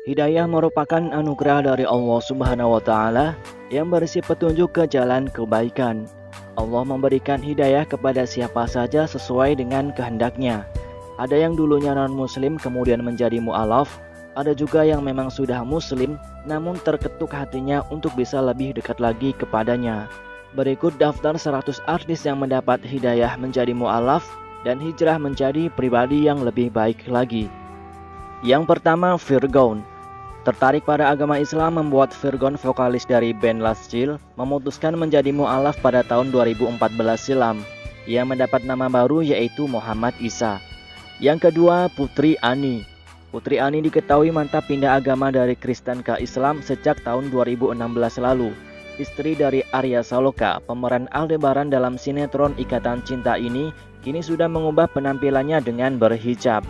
Hidayah merupakan anugerah dari Allah Subhanahu wa Ta'ala yang berisi petunjuk ke jalan kebaikan. Allah memberikan hidayah kepada siapa saja sesuai dengan kehendaknya. Ada yang dulunya non-muslim kemudian menjadi mu'alaf, ada juga yang memang sudah muslim namun terketuk hatinya untuk bisa lebih dekat lagi kepadanya. Berikut daftar 100 artis yang mendapat hidayah menjadi mu'alaf dan hijrah menjadi pribadi yang lebih baik lagi. Yang pertama, Virgon. Tertarik pada agama Islam membuat Virgon, vokalis dari band Last Chill, memutuskan menjadi mu'alaf pada tahun 2014 silam. Ia mendapat nama baru yaitu Muhammad Isa. Yang kedua, Putri Ani. Putri Ani diketahui mantap pindah agama dari Kristen ke Islam sejak tahun 2016 lalu. Istri dari Arya Saloka, pemeran Aldebaran dalam sinetron Ikatan Cinta ini, kini sudah mengubah penampilannya dengan berhijab.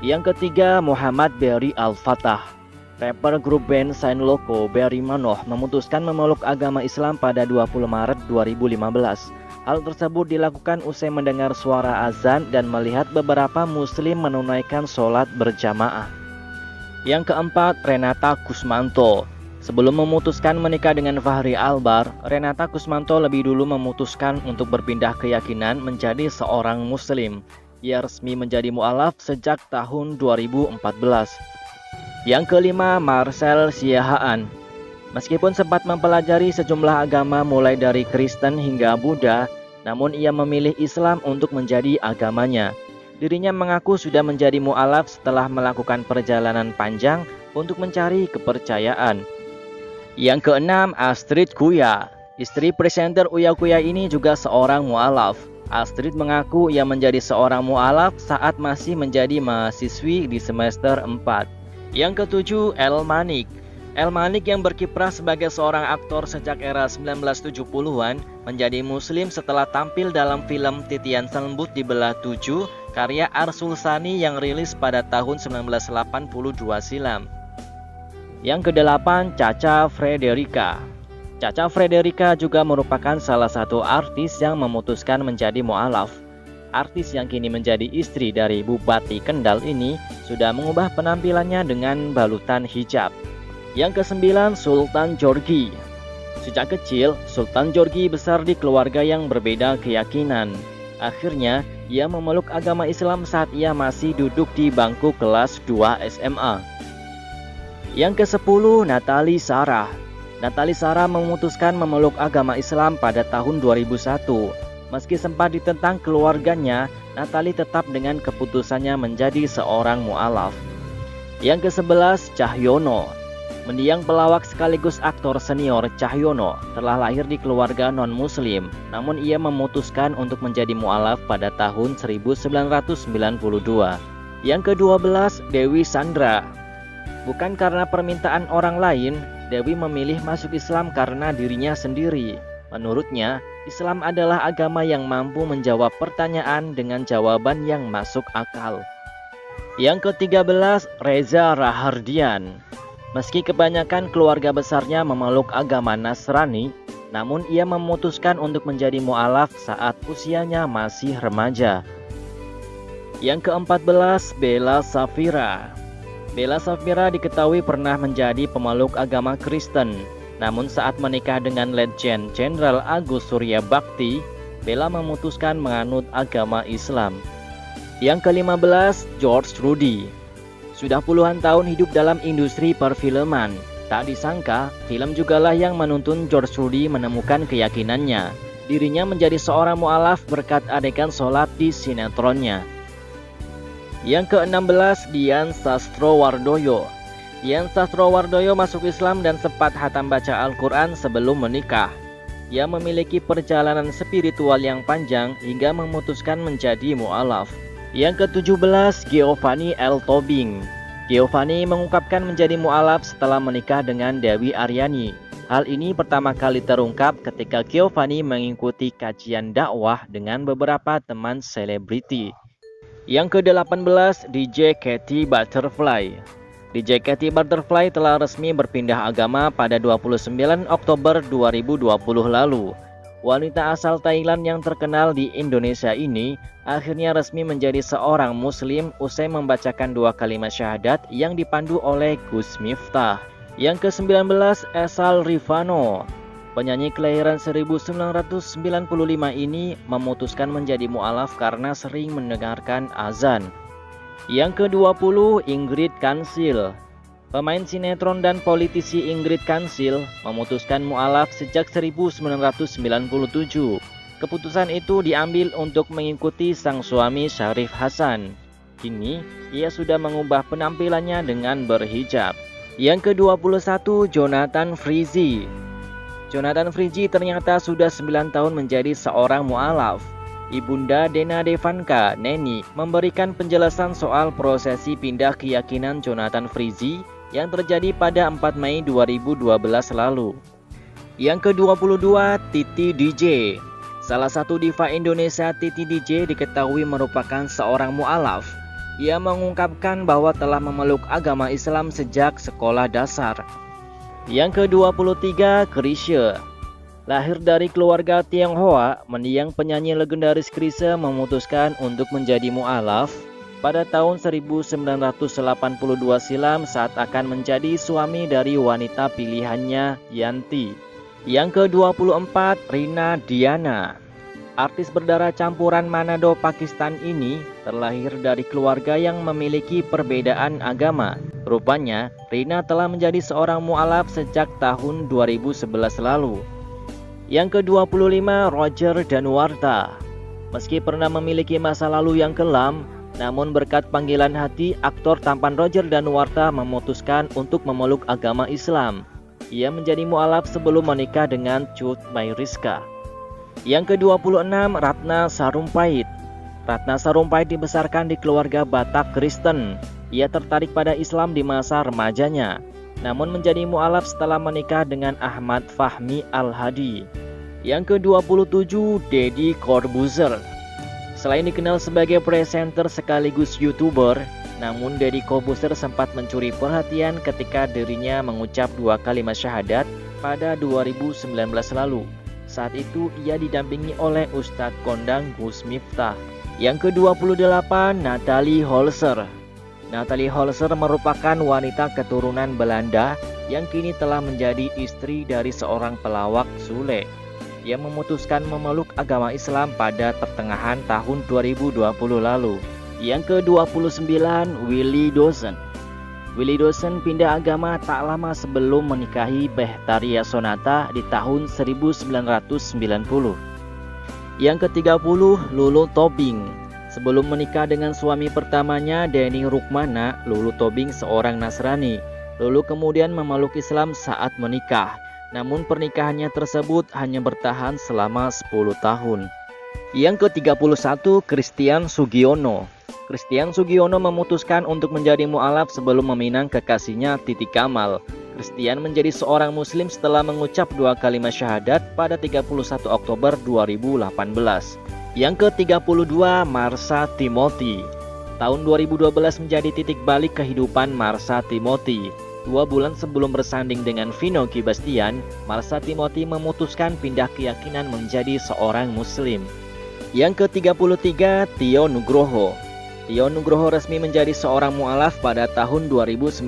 Yang ketiga, Muhammad Berry Al-Fatah. Rapper grup band Saint Loco, Berry Manoh, memutuskan memeluk agama Islam pada 20 Maret 2015. Hal tersebut dilakukan usai mendengar suara azan dan melihat beberapa muslim menunaikan sholat berjamaah. Yang keempat, Renata Kusmanto. Sebelum memutuskan menikah dengan Fahri Albar, Renata Kusmanto lebih dulu memutuskan untuk berpindah keyakinan menjadi seorang muslim. Ia resmi menjadi mu'alaf sejak tahun 2014. Yang kelima, Marcel Siahaan. Meskipun sempat mempelajari sejumlah agama mulai dari Kristen hingga Buddha, namun ia memilih Islam untuk menjadi agamanya. Dirinya mengaku sudah menjadi mu'alaf setelah melakukan perjalanan panjang untuk mencari kepercayaan. Yang keenam, Astrid Kuya. Istri presenter Uya Kuya ini juga seorang mu'alaf. Astrid mengaku ia menjadi seorang mu'alaf saat masih menjadi mahasiswi di semester 4. Yang ketujuh, El Manik. El Manik yang berkiprah sebagai seorang aktor sejak era 1970-an menjadi muslim setelah tampil dalam film Titian Selembut di Belah 7 karya Arsul Sani yang rilis pada tahun 1982 silam. Yang kedelapan, Cha-Cha Frederica. Cha-Cha Frederica juga merupakan salah satu artis yang memutuskan menjadi mu'alaf. Artis yang kini menjadi istri dari Bupati Kendal ini sudah mengubah penampilannya dengan balutan hijab. Yang kesembilan, Sultan Jorgi. Sejak kecil, Sultan Jorgi besar di keluarga yang berbeda keyakinan. Akhirnya, ia memeluk agama Islam saat ia masih duduk di bangku kelas 2 SMA. Yang ke-10, Natali Sarah. Natali Sarah memutuskan memeluk agama Islam pada tahun 2001. Meski sempat ditentang keluarganya, Natali tetap dengan keputusannya menjadi seorang mu'alaf. Yang ke-11, Cahyono. Mendiang pelawak sekaligus aktor senior Cahyono telah lahir di keluarga non-muslim, namun ia memutuskan untuk menjadi mu'alaf pada tahun 1992. Yang ke-12, Dewi Sandra. Bukan karena permintaan orang lain, Dewi memilih masuk Islam karena dirinya sendiri. Menurutnya, Islam adalah agama yang mampu menjawab pertanyaan dengan jawaban yang masuk akal. Yang ke-13, Reza Rahardian. Meski kebanyakan keluarga besarnya memeluk agama Nasrani, namun ia memutuskan untuk menjadi mu'alaf saat usianya masih remaja. Yang ke-14, Bella Safira. Bella Safira diketahui pernah menjadi pemeluk agama Kristen. Namun saat menikah dengan Letjen Jenderal Agus Surya Bakti, Bella memutuskan menganut agama Islam. Yang ke-15, George Rudy. Sudah puluhan tahun hidup dalam industri perfilman. Tak disangka, film jugalah yang menuntun George Rudy menemukan keyakinannya. Dirinya menjadi seorang mu'alaf berkat adegan sholat di sinetronnya. Yang ke-16, Dian Sastrowardoyo. Dian Sastrowardoyo masuk Islam dan sempat hatam baca Al-Quran sebelum menikah. Ia memiliki perjalanan spiritual yang panjang hingga memutuskan menjadi mu'alaf. Yang ke-17, Giovanni L. Tobing. Giovanni mengungkapkan menjadi mu'alaf setelah menikah dengan Dewi Aryani. Hal ini pertama kali terungkap ketika Giovanni mengikuti kajian dakwah dengan beberapa teman selebriti. Yang ke-18, DJ Katy Butterfly. DJ Katy Butterfly telah resmi berpindah agama pada 29 Oktober 2020 lalu. Wanita asal Thailand yang terkenal di Indonesia ini akhirnya resmi menjadi seorang muslim usai membacakan 2 kalimat syahadat yang dipandu oleh Gus Miftah. Yang ke-19, Esal Rifano. Penyanyi kelahiran 1995 ini memutuskan menjadi mu'alaf karena sering mendengarkan azan. Yang ke-20, Ingrid Kansil. Pemain sinetron dan politisi Ingrid Kansil memutuskan mu'alaf sejak 1997. Keputusan itu diambil untuk mengikuti sang suami Syarif Hasan. Kini, ia sudah mengubah penampilannya dengan berhijab. Yang ke-21, Jonathan Frizzy. Jonathan Frizzy ternyata sudah 9 tahun menjadi seorang mu'alaf. Ibunda Dena Devanka, Neni, memberikan penjelasan soal prosesi pindah keyakinan Jonathan Frizzy yang terjadi pada 4 Mei 2012 lalu. Yang ke-22, Titi DJ. Salah satu diva Indonesia, Titi DJ diketahui merupakan seorang mu'alaf. Ia mengungkapkan bahwa telah memeluk agama Islam sejak sekolah dasar. Yang ke-23, Chrisye. Lahir dari keluarga Tionghoa, mendiang penyanyi legendaris Chrisye memutuskan untuk menjadi mu'alaf pada tahun 1982 silam saat akan menjadi suami dari wanita pilihannya, Yanti. Yang ke-24, Rina Diana. Artis berdarah campuran Manado, Pakistan ini terlahir dari keluarga yang memiliki perbedaan agama. Rupanya, Rina telah menjadi seorang mu'alaf sejak tahun 2011 lalu. Yang ke-25, Roger Danuarta. Meski pernah memiliki masa lalu yang kelam, namun berkat panggilan hati, aktor tampan Roger Danuarta memutuskan untuk memeluk agama Islam. Ia menjadi mu'alaf sebelum menikah dengan Cut Mayriska. Yang ke-26, Ratna Sarumpait. Ratna Sarumpait dibesarkan di keluarga Batak Kristen. Ia tertarik pada Islam di masa remajanya, namun menjadi mu'alaf setelah menikah dengan Ahmad Fahmi Al-Hadi. Yang ke-27, Deddy Corbuzier. Selain dikenal sebagai presenter sekaligus YouTuber, namun Deddy Corbuzier sempat mencuri perhatian ketika dirinya mengucap 2 kalimat syahadat pada 2019 lalu. Saat itu ia didampingi oleh Ustadz kondang Gus Miftah. Yang ke-28, Natalie Holzer. Natalie Holzer merupakan wanita keturunan Belanda yang kini telah menjadi istri dari seorang pelawak Sule. Ia memutuskan memeluk agama Islam pada pertengahan tahun 2020 lalu. Yang ke-29, Willy Dawson. Willy Dawson pindah agama tak lama sebelum menikahi Behtaria Sonata di tahun 1990. Yang ke-30, Lulu Tobing. Sebelum menikah dengan suami pertamanya, Denny Rukmana, Lulu Tobing seorang Nasrani. Lulu kemudian memeluk Islam saat menikah. Namun pernikahannya tersebut hanya bertahan selama 10 tahun. Yang ke-31, Christian Sugiono. Christian Sugiono memutuskan untuk menjadi mu'alaf sebelum meminang kekasihnya Titi Kamal. Christian menjadi seorang muslim setelah mengucap 2 kalimat syahadat pada 31 Oktober 2018. Yang ke-32, Marsha Timothy. Tahun 2012 menjadi titik balik kehidupan Marsha Timothy. 2 bulan sebelum bersanding dengan Vino Bastian, Marsha Timothy memutuskan pindah keyakinan menjadi seorang muslim. Yang ke-33, Tio Nugroho. Tio Nugroho resmi menjadi seorang mu'alaf pada tahun 2019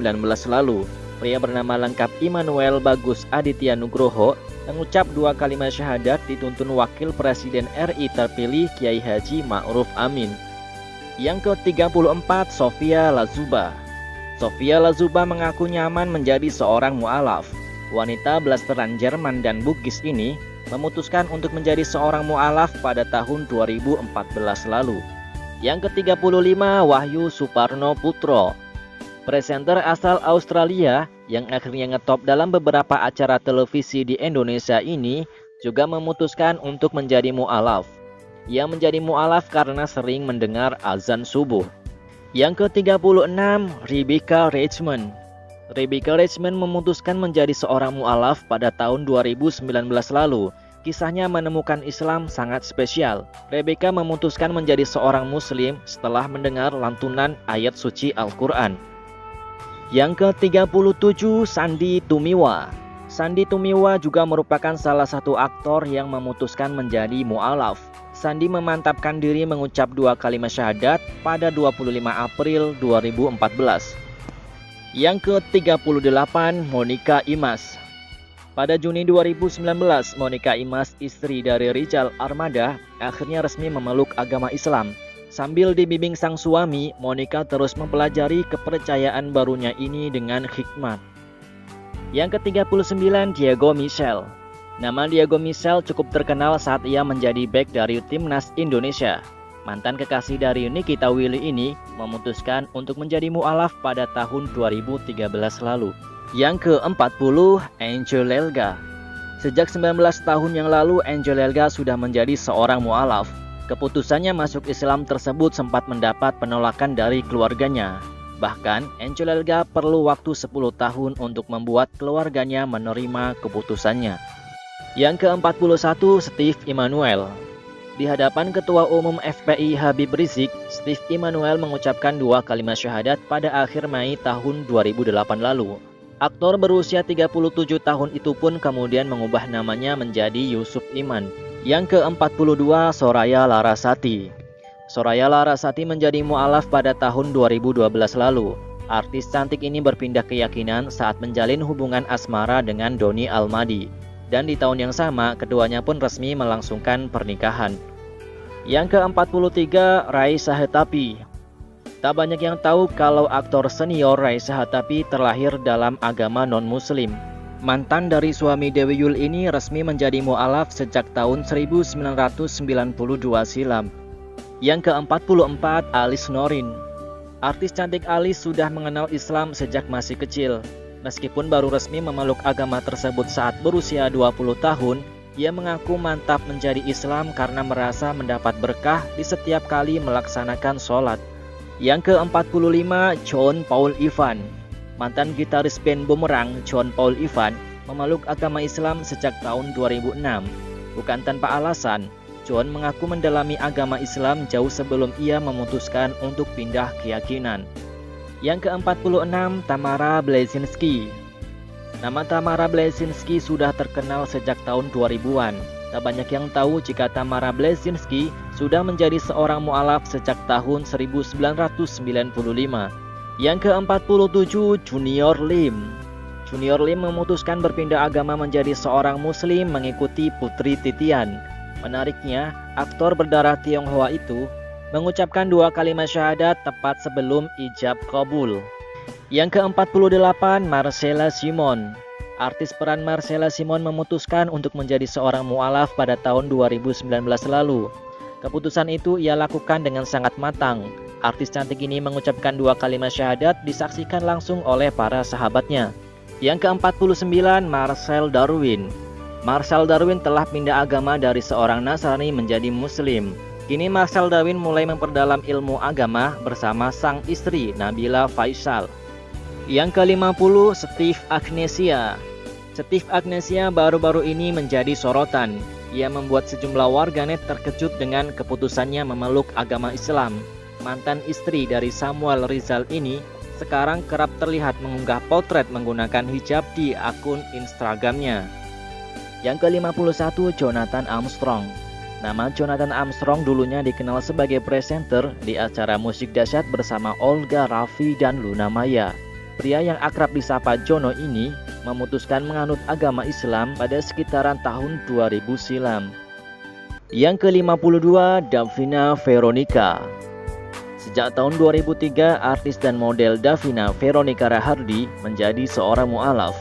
lalu. Pria bernama lengkap Immanuel Bagus Aditya Nugroho mengucap 2 kalimat syahadat dituntun Wakil Presiden RI terpilih Kiai Haji Ma'ruf Amin. Yang ke-34, Sofia Lazuba. Sofia Lazuba mengaku nyaman menjadi seorang mu'alaf. Wanita blasteran Jerman dan Bugis ini memutuskan untuk menjadi seorang mu'alaf pada tahun 2014 lalu. Yang ke-35, Wahyu Suparno Putro. Presenter asal Australia yang akhirnya ngetop dalam beberapa acara televisi di Indonesia ini juga memutuskan untuk menjadi mu'alaf. Ia menjadi mu'alaf karena sering mendengar azan subuh. Yang ke-36, Rebecca Richmond. Rebecca Richmond memutuskan menjadi seorang mu'alaf pada tahun 2019 lalu. Kisahnya menemukan Islam sangat spesial. Rebecca memutuskan menjadi seorang muslim setelah mendengar lantunan ayat suci Al-Quran. Yang ke-37, Sandy Tumiwa. Sandy Tumiwa juga merupakan salah satu aktor yang memutuskan menjadi mu'alaf. Sandy memantapkan diri mengucap 2 kalimat syahadat pada 25 April 2014. Yang ke-38, Monica Imas. Pada Juni 2019, Monica Imas, istri dari Rijal Armada, akhirnya resmi memeluk agama Islam. Sambil dibimbing sang suami, Monica terus mempelajari kepercayaan barunya ini dengan hikmat. Yang ke-39, Diego Michel. Nama Diego Michel cukup terkenal saat ia menjadi bek dari timnas Indonesia. Mantan kekasih dari Nikita Willy ini memutuskan untuk menjadi mu'alaf pada tahun 2013 lalu. Yang ke-40, Angel Elga. Sejak 19 tahun yang lalu, Angel Elga sudah menjadi seorang mu'alaf. Keputusannya masuk Islam tersebut sempat mendapat penolakan dari keluarganya. Bahkan, Angel Elga perlu waktu 10 tahun untuk membuat keluarganya menerima keputusannya. Yang ke-41, Steve Immanuel. Di hadapan Ketua Umum FPI Habib Rizik, Steve Immanuel mengucapkan 2 kalimat syahadat pada akhir Mei tahun 2008 lalu. Aktor berusia 37 tahun itu pun kemudian mengubah namanya menjadi Yusuf Iman. Yang ke-42, Soraya Larasati. Soraya Larasati menjadi mu'alaf pada tahun 2012 lalu. Artis cantik ini berpindah keyakinan saat menjalin hubungan asmara dengan Doni Almadi. Dan di tahun yang sama, keduanya pun resmi melangsungkan pernikahan. Yang ke-43, Raisa Hetapi. Tak banyak yang tahu kalau aktor senior Raisa Hetapi terlahir dalam agama non-muslim. Mantan dari suami Dewi Yull ini resmi menjadi mu'alaf sejak tahun 1992 silam. Yang ke-44, Alice Norin. Artis cantik Alice sudah mengenal Islam sejak masih kecil. Meskipun baru resmi memeluk agama tersebut saat berusia 20 tahun, ia mengaku mantap menjadi Islam karena merasa mendapat berkah di setiap kali melaksanakan sholat. Yang ke-45, John Paul Ivan. Mantan gitaris band Bumerang, John Paul Ivan, memeluk agama Islam sejak tahun 2006. Bukan tanpa alasan, John mengaku mendalami agama Islam jauh sebelum ia memutuskan untuk pindah keyakinan. Yang ke-46, Tamara Bleszinski. Nama Tamara Bleszinski sudah terkenal sejak tahun 2000-an. Tak banyak yang tahu jika Tamara Bleszinski sudah menjadi seorang mu'alaf sejak tahun 1995. Yang ke-47, Junior Lim. Junior Lim memutuskan berpindah agama menjadi seorang muslim mengikuti Putri Titian. Menariknya, aktor berdarah Tionghoa itu mengucapkan 2 kalimat syahadat tepat sebelum ijab qabul. Yang ke-48, Marcella Simon. Artis peran Marcella Simon memutuskan untuk menjadi seorang mu'alaf pada tahun 2019 lalu. Keputusan itu ia lakukan dengan sangat matang. Artis cantik ini mengucapkan 2 kalimat syahadat disaksikan langsung oleh para sahabatnya. Yang ke-49, Marcel Darwin. Marcel Darwin telah pindah agama dari seorang Nasrani menjadi Muslim. Kini Marcel Darwin mulai memperdalam ilmu agama bersama sang istri Nabila Faisal. Yang ke-50, Steve Agnesia. Steve Agnesia baru-baru ini menjadi sorotan. Ia membuat sejumlah warganet terkejut dengan keputusannya memeluk agama Islam. Mantan istri dari Samuel Rizal ini sekarang kerap terlihat mengunggah potret menggunakan hijab di akun Instagramnya. Yang ke-51, Jonathan Armstrong. Nama Jonathan Armstrong dulunya dikenal sebagai presenter di acara musik dahsyat bersama Olga, Raffi, dan Luna Maya. Pria yang akrab disapa Jono ini memutuskan menganut agama Islam pada sekitaran tahun 2000 silam. Yang ke-52, Davina Veronica. Sejak tahun 2003, artis dan model Davina Veronica Rahardi menjadi seorang mu'alaf.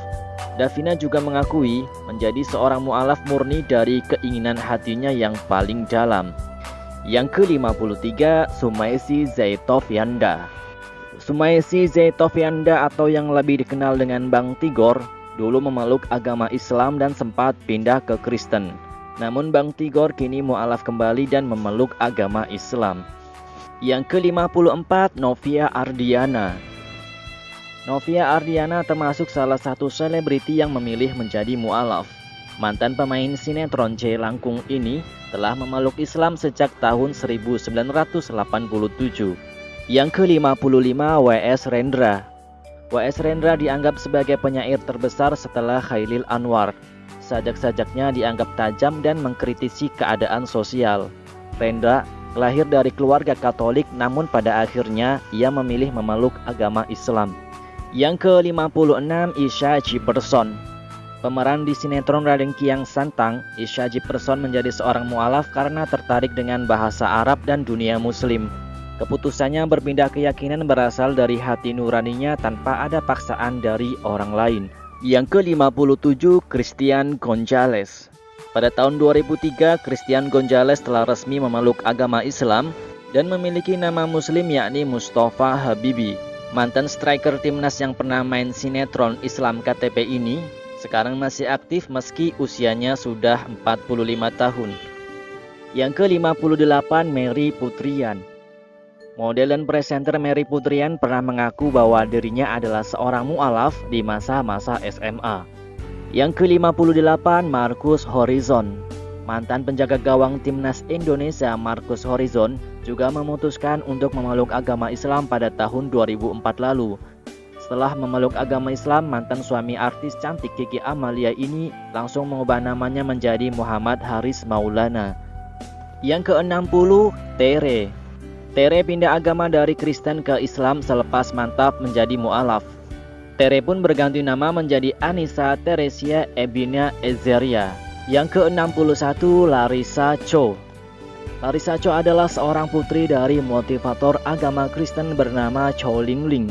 Davina juga mengakui menjadi seorang mu'alaf murni dari keinginan hatinya yang paling dalam. Yang ke-53, Sumaisi Zaitovianda. Sumaisi Zaitovianda atau yang lebih dikenal dengan Bang Tigor, dulu memeluk agama Islam dan sempat pindah ke Kristen. Namun Bang Tigor kini mu'alaf kembali dan memeluk agama Islam. Yang ke-54, Novia Ardiana. Novia Ardiana termasuk salah satu selebriti yang memilih menjadi mu'alaf. Mantan pemain sinetron C. Langkung ini telah memeluk Islam sejak tahun 1987. Yang ke-55, W.S. Rendra. W.S. Rendra dianggap sebagai penyair terbesar setelah Khairil Anwar. Sajak-sajaknya dianggap tajam dan mengkritisi keadaan sosial. Rendra lahir dari keluarga Katolik, namun pada akhirnya ia memilih memeluk agama Islam. Yang ke-56, Isha Jefferson. Pemeran di sinetron Raden Kiang Santang, Isha Jefferson menjadi seorang mualaf karena tertarik dengan bahasa Arab dan dunia Muslim. Keputusannya berpindah keyakinan berasal dari hati nuraninya tanpa ada paksaan dari orang lain. Yang ke-57, Christian Gonzalez. Pada tahun 2003, Christian Gonzalez telah resmi memeluk agama Islam dan memiliki nama Muslim yakni Mustafa Habibi. Mantan striker timnas yang pernah main sinetron Islam KTP ini sekarang masih aktif meski usianya sudah 45 tahun. Yang ke-58, Mary Putrian. Model dan presenter Mary Putrian pernah mengaku bahwa dirinya adalah seorang mu'alaf di masa-masa SMA. Yang ke-58, Marcus Horizon. Mantan penjaga gawang timnas Indonesia Marcus Horizon juga memutuskan untuk memeluk agama Islam pada tahun 2004 lalu. Setelah memeluk agama Islam, mantan suami artis cantik Kiki Amalia ini langsung mengubah namanya menjadi Muhammad Haris Maulana. Yang ke-60, Tere. Tere pindah agama dari Kristen ke Islam selepas mantap menjadi mu'alaf. Tere pun berganti nama menjadi Anissa Teresia Ebina Ezeria. Yang ke-61, Larissa Cho. Larissa Cho adalah seorang putri dari motivator agama Kristen bernama Cho Ling Ling.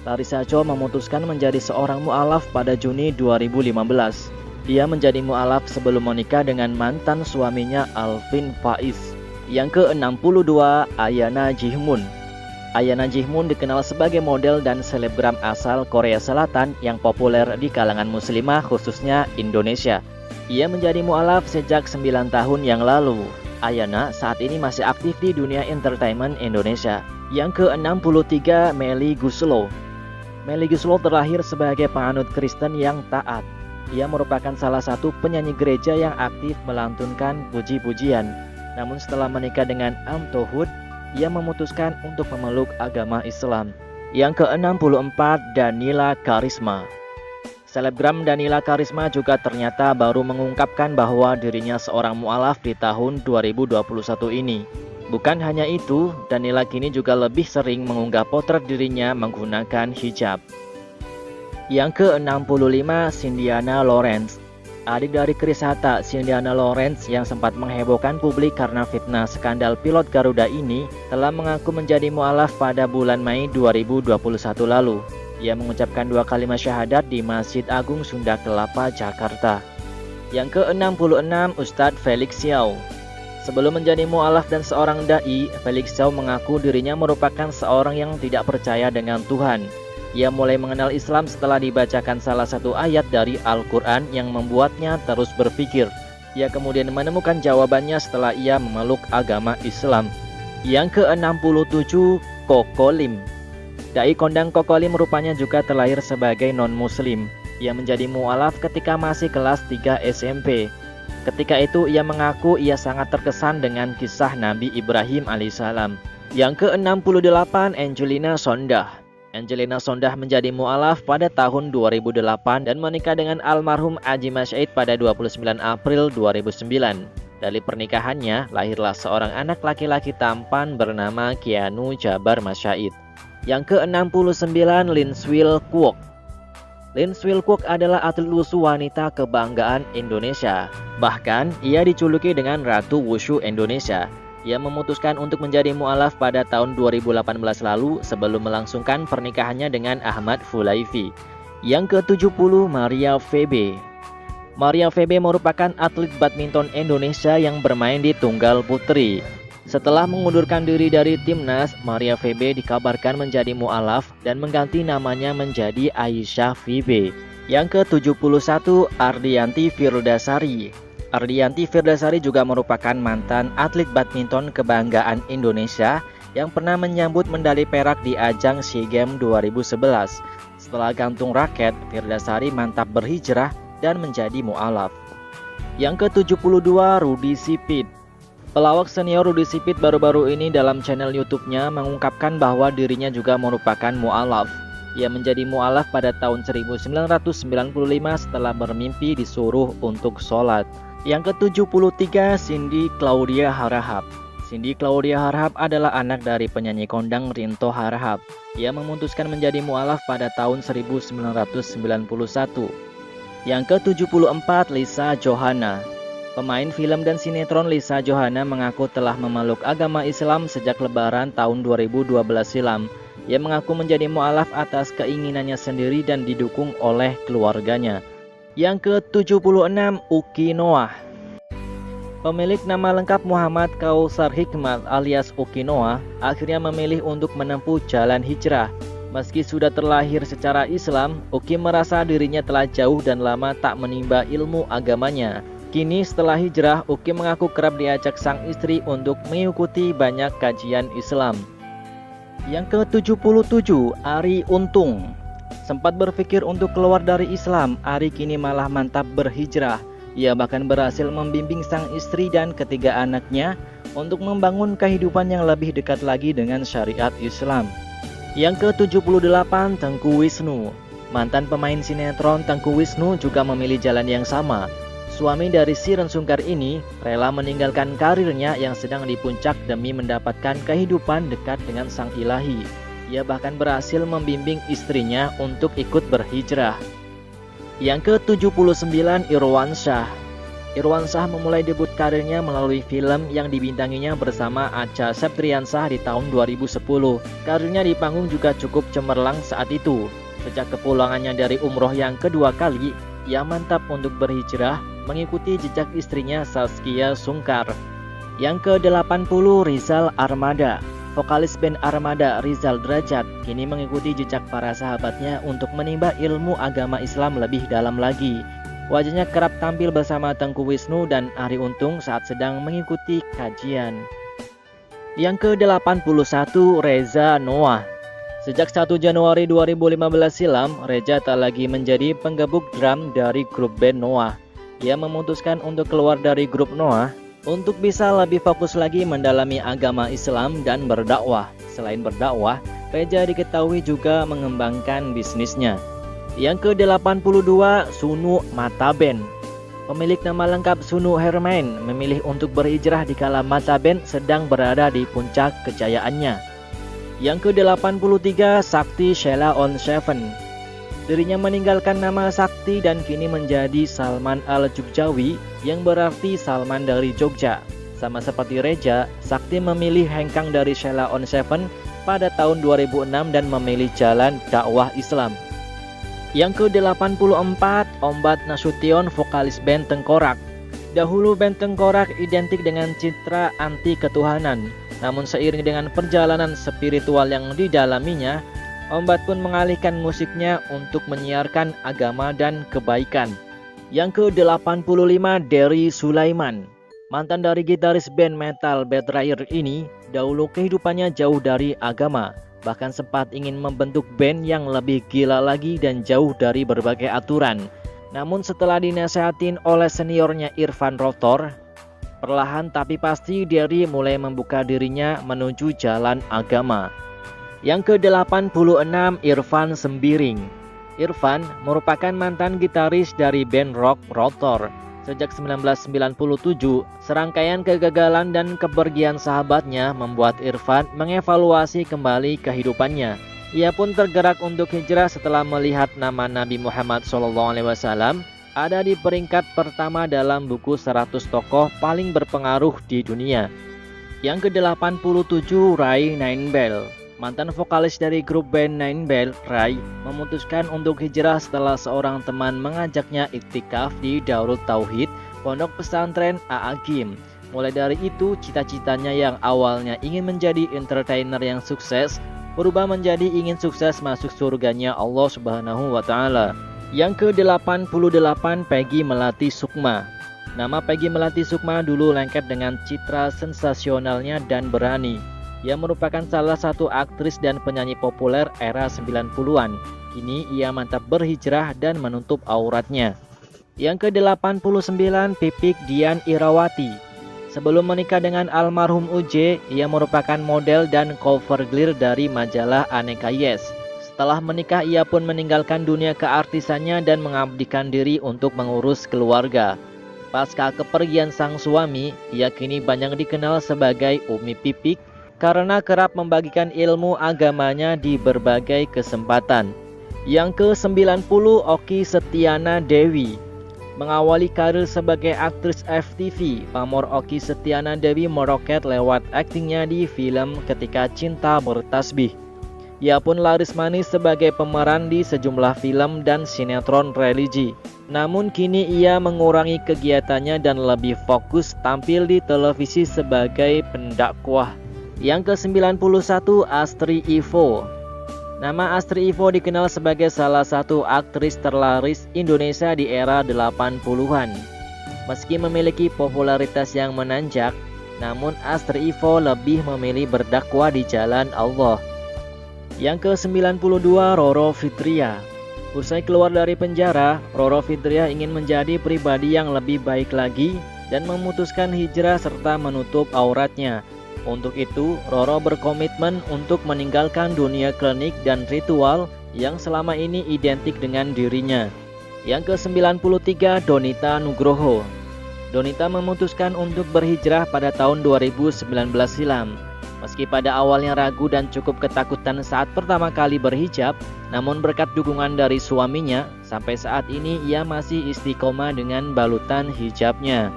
Larissa Cho memutuskan menjadi seorang mu'alaf pada Juni 2015. Ia menjadi mu'alaf sebelum menikah dengan mantan suaminya Alvin Faiz. Yang ke-62, Ayana Jihmun. Ayana Jihmun dikenal sebagai model dan selebgram asal Korea Selatan yang populer di kalangan muslimah khususnya Indonesia. Ia menjadi mu'alaf sejak 9 tahun yang lalu. Ayana saat ini masih aktif di dunia entertainment Indonesia. Yang ke-63, Melly Goeslaw. Melly Goeslaw terlahir sebagai penganut Kristen yang taat. Ia merupakan salah satu penyanyi gereja yang aktif melantunkan puji-pujian. Namun setelah menikah dengan Am Tohud, ia memutuskan untuk memeluk agama Islam. Yang ke-64, Danila Karisma. Selebgram Danila Karisma juga ternyata baru mengungkapkan bahwa dirinya seorang mu'alaf di tahun 2021 ini. Bukan hanya itu, Danila kini juga lebih sering mengunggah potret dirinya menggunakan hijab. Yang ke-65, Cindiana Lawrence. Adik dari Chris Hatta, Cindiana Lawrence yang sempat menghebohkan publik karena fitnah skandal pilot Garuda ini telah mengaku menjadi mu'alaf pada bulan Mei 2021 lalu. Ia mengucapkan 2 kalimat syahadat di Masjid Agung Sunda Kelapa, Jakarta. Yang ke-66, Ustadz Felix Xiao. Sebelum menjadi mu'alaf dan seorang da'i, Felix Xiao mengaku dirinya merupakan seorang yang tidak percaya dengan Tuhan. Ia mulai mengenal Islam setelah dibacakan salah satu ayat dari Al-Quran yang membuatnya terus berpikir. Ia kemudian menemukan jawabannya setelah ia memeluk agama Islam. Yang ke-67, Koko Lim. Dai kondang Koko Lim rupanya juga terlahir sebagai non-muslim. Ia menjadi mu'alaf ketika masih kelas 3 SMP. Ketika itu ia mengaku ia sangat terkesan dengan kisah Nabi Ibrahim alaihissalam. Yang ke-68, Angelina Sondah. Angelina Sondah menjadi mu'alaf pada tahun 2008 dan menikah dengan almarhum Aji Masyaid pada 29 April 2009. Dari pernikahannya, lahirlah seorang anak laki-laki tampan bernama Keanu Jabar Masyaid. Yang ke-69, Linswil Kwok. Linswil Kwok adalah atlet wushu wanita kebanggaan Indonesia. Bahkan, ia dijuluki dengan Ratu Wushu Indonesia. Ia memutuskan untuk menjadi mu'alaf pada tahun 2018 lalu sebelum melangsungkan pernikahannya dengan Ahmad Fulaifi. Yang ke-70, Maria Febe. Maria Febe merupakan atlet badminton Indonesia yang bermain di tunggal putri. Setelah mengundurkan diri dari timnas, Maria Febe dikabarkan menjadi mu'alaf dan mengganti namanya menjadi Aisyah Febe. Yang ke-71, Ardianti Firdasari. Ardianti Firdasari juga merupakan mantan atlet badminton kebanggaan Indonesia yang pernah menyambut medali perak di ajang SEA Games 2011. Setelah gantung raket, Firdasari mantap berhijrah dan menjadi mu'alaf. Yang ke-72, Rudy Sipit. Pelawak senior Rudy Sipit baru-baru ini dalam channel YouTube-nya mengungkapkan bahwa dirinya juga merupakan mu'alaf. Ia menjadi mu'alaf pada tahun 1995 setelah bermimpi disuruh untuk sholat. Yang ke-73, Cindy Claudia Harahap. Cindy Claudia Harahap adalah anak dari penyanyi kondang Rinto Harahap. Ia memutuskan menjadi mu'alaf pada tahun 1991. Yang ke-74, Lisa Johana. Pemain film dan sinetron Lisa Johana mengaku telah memeluk agama Islam sejak Lebaran tahun 2012 silam. Ia mengaku menjadi mu'alaf atas keinginannya sendiri dan didukung oleh keluarganya. Yang ke-76, Uki Noah. Pemilik nama lengkap Muhammad Kausar Hikmat alias Uki Noah akhirnya memilih untuk menempuh jalan hijrah. Meski sudah terlahir secara Islam, Uki merasa dirinya telah jauh dan lama tak menimba ilmu agamanya. Kini setelah hijrah, Uki mengaku kerap diajak sang istri untuk mengikuti banyak kajian Islam. Yang ke-77, Ari Untung. Sempat berpikir untuk keluar dari Islam, Ari kini malah mantap berhijrah. Ia bahkan berhasil membimbing sang istri dan ketiga anaknya untuk membangun kehidupan yang lebih dekat lagi dengan syariat Islam. Yang ke-78, Tengku Wisnu. Mantan pemain sinetron Tengku Wisnu juga memilih jalan yang sama. Suami dari Shireen Sungkar ini rela meninggalkan karirnya yang sedang di puncak demi mendapatkan kehidupan dekat dengan Sang Ilahi. Ia bahkan berhasil membimbing istrinya untuk ikut berhijrah. Yang ke-79, Irwan Shah. Irwan Shah memulai debut karirnya melalui film yang dibintanginya bersama Acha Septriansah di tahun 2010. Karirnya di panggung juga cukup cemerlang saat itu. Sejak kepulangannya dari umroh yang kedua kali, ia mantap untuk berhijrah mengikuti jejak istrinya Zaskia Sungkar. Yang ke-80, Rizal Armada. Vokalis band Armada Rizal Derajat kini mengikuti jejak para sahabatnya untuk menimba ilmu agama Islam lebih dalam lagi. Wajahnya kerap tampil bersama Tengku Wisnu dan Ari Untung saat sedang mengikuti kajian. Yang ke-81, Reza Noah. Sejak 1 Januari 2015 silam, Reza tak lagi menjadi penggebuk drum dari grup band Noah. Ia memutuskan untuk keluar dari grup Noah untuk bisa lebih fokus lagi mendalami agama Islam dan berdakwah. Selain berdakwah, Reza diketahui juga mengembangkan bisnisnya. Yang ke-82, Sunu Mataben. Pemilik nama lengkap Sunu Hermain memilih untuk berhijrah dikala Mataben sedang berada di puncak kejayaannya. Yang ke-83, Sakti Sheila on Seven. Dirinya meninggalkan nama Sakti dan kini menjadi Salman Al-Jogjawi yang berarti Salman dari Jogja. Sama seperti Reza, Sakti memilih hengkang dari Sheila on Seven pada tahun 2006 dan memilih jalan dakwah Islam. Yang ke-84, Ombat Nasution, vokalis band Tengkorak. Dahulu band Tengkorak identik dengan citra anti ketuhanan. Namun seiring dengan perjalanan spiritual yang didalaminya, Ombat pun mengalihkan musiknya untuk menyiarkan agama dan kebaikan. Yang ke-85, Dery Sulaiman. Mantan dari gitaris band metal Betrayer ini, dahulu kehidupannya jauh dari agama. Bahkan sempat ingin membentuk band yang lebih gila lagi dan jauh dari berbagai aturan. Namun setelah dinasehatin oleh seniornya Irfan Rotor, perlahan tapi pasti Dery mulai membuka dirinya menuju jalan agama. Yang ke-86, Irfan Sembiring. Irfan merupakan mantan gitaris dari band rock Rotor. Sejak 1997, serangkaian kegagalan dan kepergian sahabatnya membuat Irfan mengevaluasi kembali kehidupannya. Ia pun tergerak untuk hijrah setelah melihat nama Nabi Muhammad SAW ada di peringkat pertama dalam buku 100 tokoh paling berpengaruh di dunia. Yang ke-87, Ray Ninebell. Mantan vokalis dari grup band Ninebell, Ray, memutuskan untuk hijrah setelah seorang teman mengajaknya iktikaf di Darut Tauhid, pondok pesantren A'agim. Mulai dari itu, cita-citanya yang awalnya ingin menjadi entertainer yang sukses, berubah menjadi ingin sukses masuk surganya Allah Subhanahu wa Ta'ala. Yang ke-88, Peggy Melati Sukma. Nama Peggy Melati Sukma dulu lengket dengan citra sensasionalnya dan berani. Ia merupakan salah satu aktris dan penyanyi populer era 90-an. Kini ia mantap berhijrah dan menutup auratnya. Yang ke-89, Pipik Dian Irawati. Sebelum menikah dengan almarhum UJ, ia merupakan model dan cover gear dari majalah Aneka Yes. Setelah menikah, ia pun meninggalkan dunia keartisannya dan mengabdikan diri untuk mengurus keluarga. Pasca kepergian sang suami, ia kini banyak dikenal sebagai Umi Pipik karena kerap membagikan ilmu agamanya di berbagai kesempatan. Yang ke-90, Okky Setiana Dewi. Mengawali karir sebagai aktris FTV, pamor Okky Setiana Dewi meroket lewat aktingnya di film Ketika Cinta Bertasbih. Ia pun laris manis sebagai pemeran di sejumlah film dan sinetron religi. Namun kini ia mengurangi kegiatannya dan lebih fokus tampil di televisi sebagai pendakwah. Yang ke-91, Astri Ivo. Nama Astri Ivo dikenal sebagai salah satu aktris terlaris Indonesia di era 80-an. Meski memiliki popularitas yang menanjak, namun Astri Ivo lebih memilih berdakwah di jalan Allah. Yang ke-92, Roro Fitria. Usai keluar dari penjara, Roro Fitria ingin menjadi pribadi yang lebih baik lagi dan memutuskan hijrah serta menutup auratnya. Untuk itu, Roro berkomitmen untuk meninggalkan dunia klinik dan ritual yang selama ini identik dengan dirinya. Yang ke-93, Donita Nugroho. Donita memutuskan untuk berhijrah pada tahun 2019 silam. Meski pada awalnya ragu dan cukup ketakutan saat pertama kali berhijab, namun berkat dukungan dari suaminya, sampai saat ini ia masih istiqomah dengan balutan hijabnya.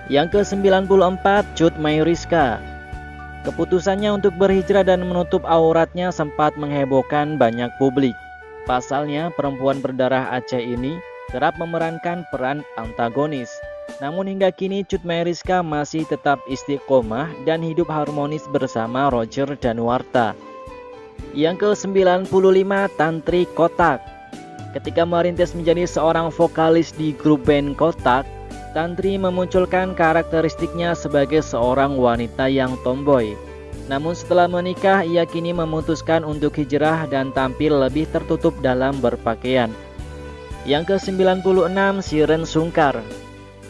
Yang ke-94, Cut Mayriska. Keputusannya untuk berhijrah dan menutup auratnya sempat menghebohkan banyak publik. Pasalnya, perempuan berdarah Aceh ini kerap memerankan peran antagonis. Namun hingga kini Cut Mayriska masih tetap istiqomah dan hidup harmonis bersama Roger Danuarta. Yang ke-95, Tantri Kotak. Ketika merintis menjadi seorang vokalis di grup band Kotak, Tantri memunculkan karakteristiknya sebagai seorang wanita yang tomboy. Namun setelah menikah, ia kini memutuskan untuk hijrah dan tampil lebih tertutup dalam berpakaian. Yang ke-96, Shireen Sungkar.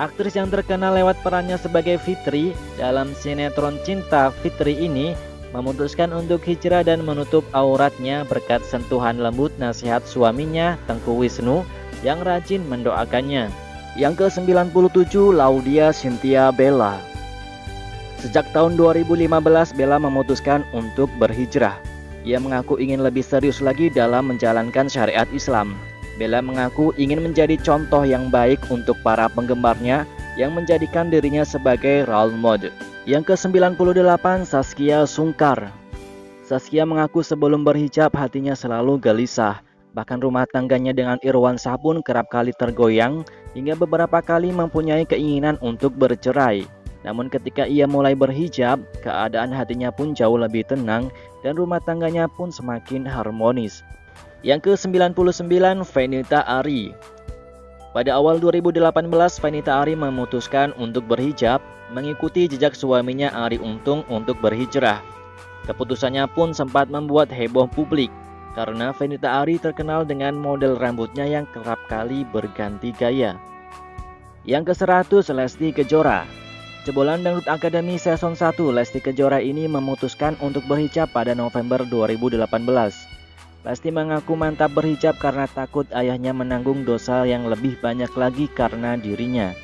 Aktris yang terkenal lewat perannya sebagai Fitri dalam sinetron Cinta Fitri ini memutuskan untuk hijrah dan menutup auratnya berkat sentuhan lembut nasihat suaminya Tengku Wisnu yang rajin mendoakannya. Yang ke-97, Laudia Cynthia Bella. Sejak tahun 2015, Bella memutuskan untuk berhijrah. Ia mengaku ingin lebih serius lagi dalam menjalankan syariat Islam. Bella mengaku ingin menjadi contoh yang baik untuk para penggemarnya yang menjadikan dirinya sebagai role model. Yang ke-98, Zaskia Sungkar. Zaskia mengaku sebelum berhijab hatinya selalu gelisah. Bahkan rumah tangganya dengan Irwansyah pun kerap kali tergoyang hingga beberapa kali mempunyai keinginan untuk bercerai. Namun ketika ia mulai berhijab, keadaan hatinya pun jauh lebih tenang dan rumah tangganya pun semakin harmonis. Yang ke-99, Fenita Arie. Pada awal 2018, Fenita Arie memutuskan untuk berhijab, mengikuti jejak suaminya Arie Untung untuk berhijrah. Keputusannya pun sempat membuat heboh publik, karena Fenita Arie terkenal dengan model rambutnya yang kerap kali berganti gaya. Yang ke-100, Lesti Kejora. Jebolan Dangdut Akademi Season 1, Lesti Kejora ini memutuskan untuk berhijab pada November 2018. Lesti mengaku mantap berhijab karena takut ayahnya menanggung dosa yang lebih banyak lagi karena dirinya.